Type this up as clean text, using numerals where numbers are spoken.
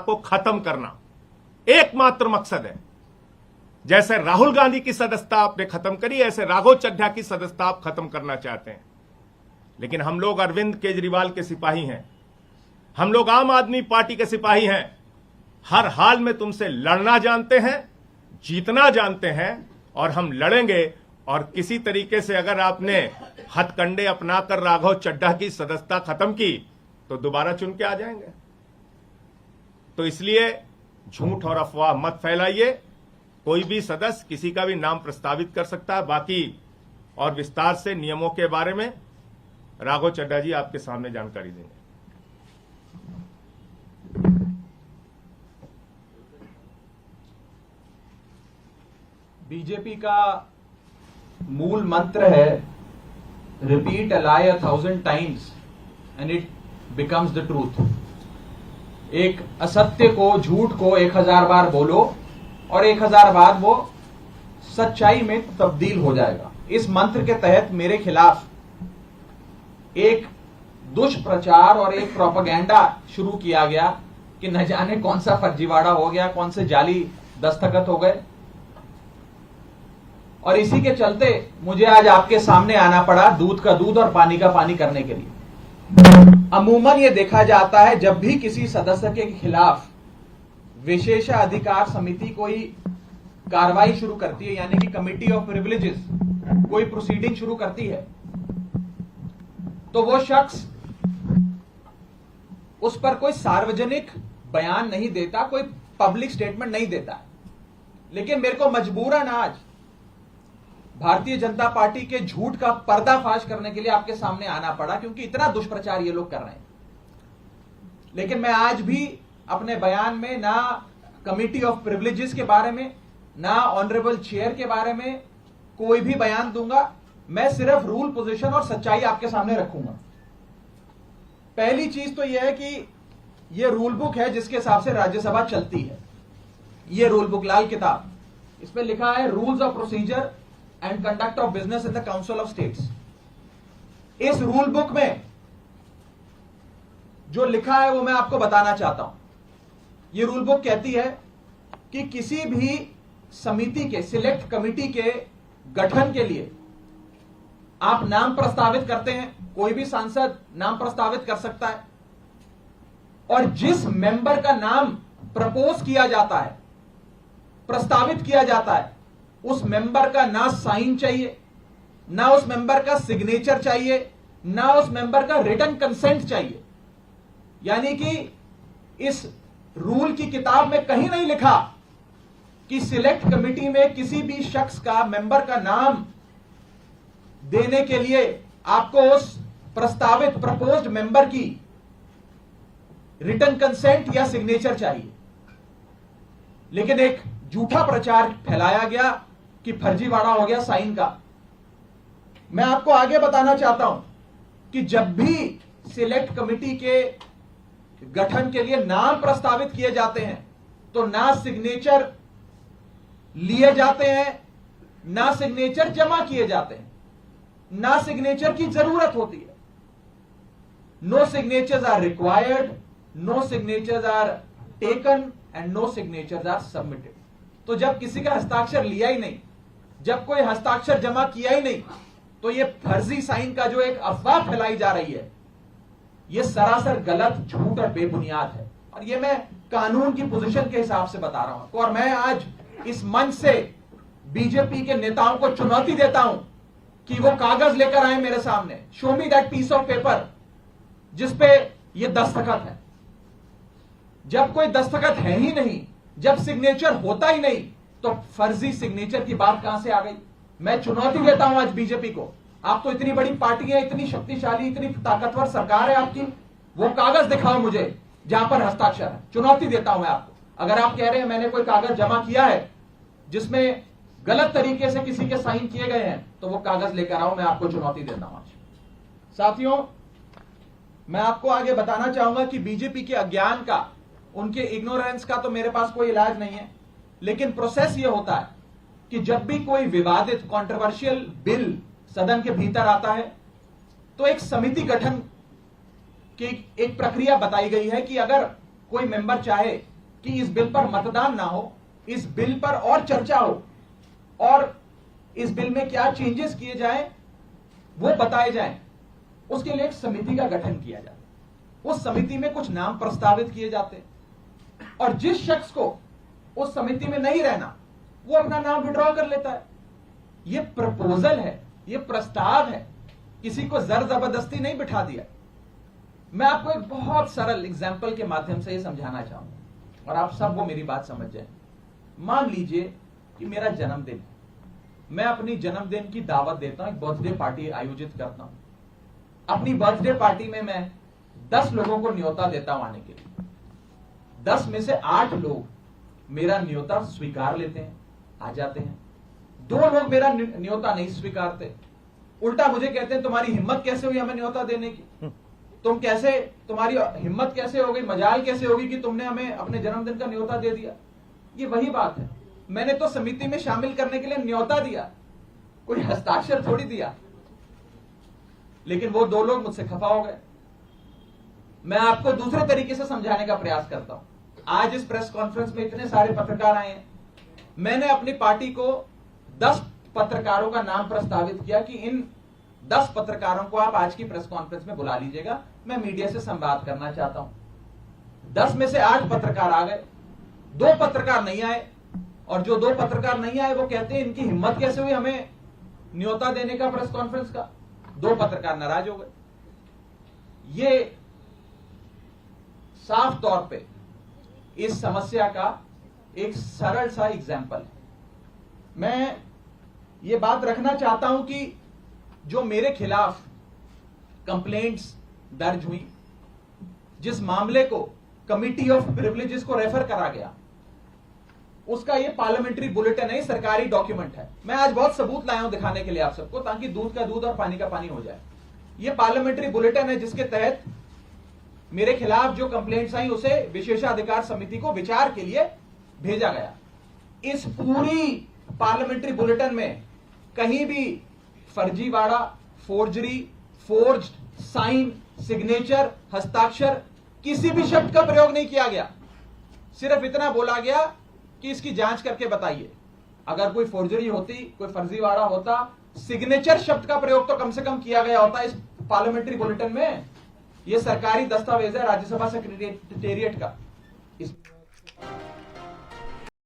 को खत्म करना एकमात्र मकसद है। जैसे राहुल गांधी की सदस्यता आपने खत्म करी, ऐसे राघव चड्ढा की सदस्यता आप खत्म करना चाहते हैं। लेकिन हम लोग अरविंद केजरीवाल के सिपाही हैं, हम लोग आम आदमी पार्टी के सिपाही हैं। हर हाल में तुमसे लड़ना जानते हैं, जीतना जानते हैं, और हम लड़ेंगे। और किसी तरीके से अगर आपने हथकंडे अपनाकर राघव चड्ढा की सदस्यता खत्म की तो दोबारा चुन के आ जाएंगे। तो इसलिए झूठ और अफवाह मत फैलाइए। कोई भी सदस्य किसी का भी नाम प्रस्तावित कर सकता है। बाकी और विस्तार से नियमों के बारे में राघव चड्ढा जी आपके सामने जानकारी देंगे। बीजेपी का मूल मंत्र है repeat a lie 1000 times and it becomes the truth. एक असत्य को, झूठ को 1000 बार बोलो और 1000 बार वो सच्चाई में तब्दील हो जाएगा। इस मंत्र के तहत मेरे खिलाफ एक दुष्प्रचार और एक प्रोपेगेंडा शुरू किया गया कि न जाने कौन सा फर्जीवाड़ा हो गया, कौन से जाली दस्तखत हो गए, और इसी के चलते मुझे आज आपके सामने आना पड़ा दूध का दूध और पानी का पानी करने के लिए। अमूमन ये देखा जाता है जब भी किसी सदस्य के खिलाफ विशेषाधिकार समिति कोई कार्रवाई शुरू करती है, यानी कि कमिटी ऑफ प्रिविलेजेस कोई प्रोसीडिंग शुरू करती है, तो वो शख्स उस पर कोई सार्वजनिक बयान नहीं देता, कोई पब्लिक स्टेटमेंट नहीं देता। लेकिन मेरे को मजबूरन आज भारतीय जनता पार्टी के झूठ का पर्दाफाश करने के लिए आपके सामने आना पड़ा, क्योंकि इतना दुष्प्रचार ये लोग कर रहे हैं। लेकिन मैं आज भी अपने बयान में ना कमिटी ऑफ प्रिविलेजेस के बारे में, ना ऑनरेबल चेयर के बारे में कोई भी बयान दूंगा। मैं सिर्फ रूल, पोजीशन और सच्चाई आपके सामने रखूंगा। पहली चीज तो यह है कि यह रूल बुक है जिसके हिसाब से राज्यसभा चलती है। यह रूल बुक, लाल किताब, इस पर लिखा है rules of procedure and conduct of business in the council of states. इस रूल बुक में जो लिखा है वो मैं आपको बताना चाहता हूं। यह रूल बुक कहती है कि किसी भी समिति के, सिलेक्ट कमिटी के गठन के लिए आप नाम प्रस्तावित करते हैं, कोई भी सांसद नाम प्रस्तावित कर सकता है, और जिस मेंबर का नाम प्रपोज किया जाता है, प्रस्तावित किया जाता है, उस मेंबर का ना साइन चाहिए, ना उस मेंबर का सिग्नेचर चाहिए, ना उस मेंबर का रिटन कंसेंट चाहिए। यानी कि इस रूल की किताब में कहीं नहीं लिखा कि सिलेक्ट कमिटी में किसी भी शख्स का, मेंबर का नाम देने के लिए आपको उस प्रस्तावित, प्रपोज्ड मेंबर की रिटन कंसेंट या सिग्नेचर चाहिए। लेकिन एक झूठा प्रचार फैलाया गया कि फर्जीवाड़ा हो गया साइन का। मैं आपको आगे बताना चाहता हूं कि जब भी सिलेक्ट कमिटी के गठन के लिए नाम प्रस्तावित किए जाते हैं तो ना सिग्नेचर लिए जाते हैं, ना सिग्नेचर जमा किए जाते हैं, ना सिग्नेचर की जरूरत होती है। No signatures are required, no signatures are taken and no signatures are submitted. तो जब किसी का हस्ताक्षर लिया ही नहीं, जब कोई हस्ताक्षर जमा किया ही नहीं, तो ये फर्जी साइन का जो एक अफवाह फैलाई जा रही है, ये सरासर गलत, झूठ और बेबुनियाद है। और ये मैं कानून की पोजीशन के हिसाब से बता रहा हूं। और मैं आज इस मंच से बीजेपी के नेताओं को चुनौती देता हूं कि वो कागज लेकर आए मेरे सामने, show me that piece of paper जिसपे ये दस्तखत है। जब कोई दस्तखत है ही नहीं, जब सिग्नेचर होता ही नहीं, तो फर्जी सिग्नेचर की बात कहां से आ गई? मैं चुनौती देता हूं आज बीजेपी को। आप तो इतनी बड़ी पार्टी है, इतनी शक्तिशाली, इतनी ताकतवर सरकार है आपकी, वो कागज दिखाओ मुझे जहां पर हस्ताक्षर है। चुनौती देता हूं मैं आपको। अगर आप कह रहे हैं मैंने कोई कागज जमा किया है जिसमें गलत तरीके से किसी के साइन किए गए हैं, तो वो कागज लेकर आओ। मैं आपको चुनौती देता हूं आज। साथियों, मैं आपको आगे बताना चाहूंगा कि बीजेपी के अज्ञान का, उनके इग्नोरेंस का तो मेरे पास कोई इलाज नहीं है। लेकिन प्रोसेस ये होता है कि जब भी कोई विवादित, कंट्रोवर्शियल बिल सदन के भीतर आता है तो एक समिति गठन की एक प्रक्रिया बताई गई है कि अगर कोई मेंबर चाहे कि इस बिल पर मतदान ना हो, इस बिल पर और चर्चा हो और इस बिल में क्या चेंजेस किए जाएं वो बताए जाएं, उसके लिए एक समिति का गठन किया जाए। उस समिति में कुछ नाम प्रस्तावित किए जाते और जिस शख्स को उस समिति में नहीं रहना वो अपना नाम विड्रॉ कर लेता है। ये प्रपोजल है, ये प्रस्ताव है, किसी को जर जबरदस्ती नहीं बिठा दिया। मैं आपको एक बहुत सरल एग्जाम्पल के माध्यम से ये समझाना चाहूंगा और आप सब वो मेरी बात समझ जाए। मान लीजिए कि मेरा जन्मदिन है, मैं अपनी जन्मदिन की दावत देता हूं, एक बर्थडे पार्टी आयोजित करता हूं। अपनी बर्थडे पार्टी में मैं 10 लोगों को न्योता देता हूं आने के लिए। 10 में से 8 लोग मेरा न्योता स्वीकार लेते हैं, आ जाते हैं। 2 लोग मेरा न्योता नहीं स्वीकारते, उल्टा मुझे कहते हैं तुम्हारी हिम्मत कैसे हुई हमें न्योता देने की, तुम्हारी हिम्मत कैसे हो गई, मजाल कैसे होगी कि तुमने हमें अपने जन्मदिन का न्योता दे दिया। ये वही बात है, मैंने तो समिति में शामिल करने के लिए न्योता दिया, कोई हस्ताक्षर थोड़ी दिया। लेकिन वो 2 लोग मुझसे खफा हो गए। मैं आपको दूसरे तरीके से समझाने का प्रयास करता हूं। आज इस प्रेस कॉन्फ्रेंस में इतने सारे पत्रकार आए हैं, मैंने अपनी पार्टी को 10 पत्रकारों का नाम प्रस्तावित किया कि इन 10 पत्रकारों को आप आज की प्रेस कॉन्फ्रेंस में बुला लीजिएगा, मैं मीडिया से संवाद करना चाहता हूं। 10 में से 8 पत्रकार आ गए, 2 पत्रकार नहीं आए और जो 2 पत्रकार नहीं आए वो कहते हैं इनकी हिम्मत कैसे हुई हमें न्योता देने का प्रेस कॉन्फ्रेंस का। 2 पत्रकार नाराज हो गए। ये साफ तौर पे इस समस्या का एक सरल सा एग्जाम्पल है। मैं ये बात रखना चाहता हूं कि जो मेरे खिलाफ कंप्लेंट्स दर्ज हुई, जिस मामले को कमिटी ऑफ प्रिविलेजेस को रेफर करा गया, उसका ये पार्लियामेंट्री बुलेटिन है, सरकारी डॉक्यूमेंट है। मैं आज बहुत सबूत लाया हूं दिखाने के लिए आप सबको, ताकि दूध का दूध और पानी का पानी हो जाए। ये पार्लियामेंट्री बुलेटिन है जिसके तहत मेरे खिलाफ जो कंप्लेंट्स आई उसे विशेषाधिकार समिति को विचार के लिए भेजा गया। इस पूरी पार्लियामेंट्री बुलेटिन में कहीं भी फर्जीवाड़ा, फोर्जरी, फोर्ज्ड साइन, सिग्नेचर, हस्ताक्षर, किसी भी शब्द का प्रयोग नहीं किया गया। सिर्फ इतना बोला गया कि इसकी जांच करके बताइए। अगर कोई फोर्जरी होती, कोई फर्जीवाड़ा होता, सिग्नेचर शब्द का प्रयोग तो कम से कम किया गया होता इस पार्लियामेंट्री बुलेटिन में। यह सरकारी दस्तावेज है राज्यसभा सेक्रेटेरिएट का। इस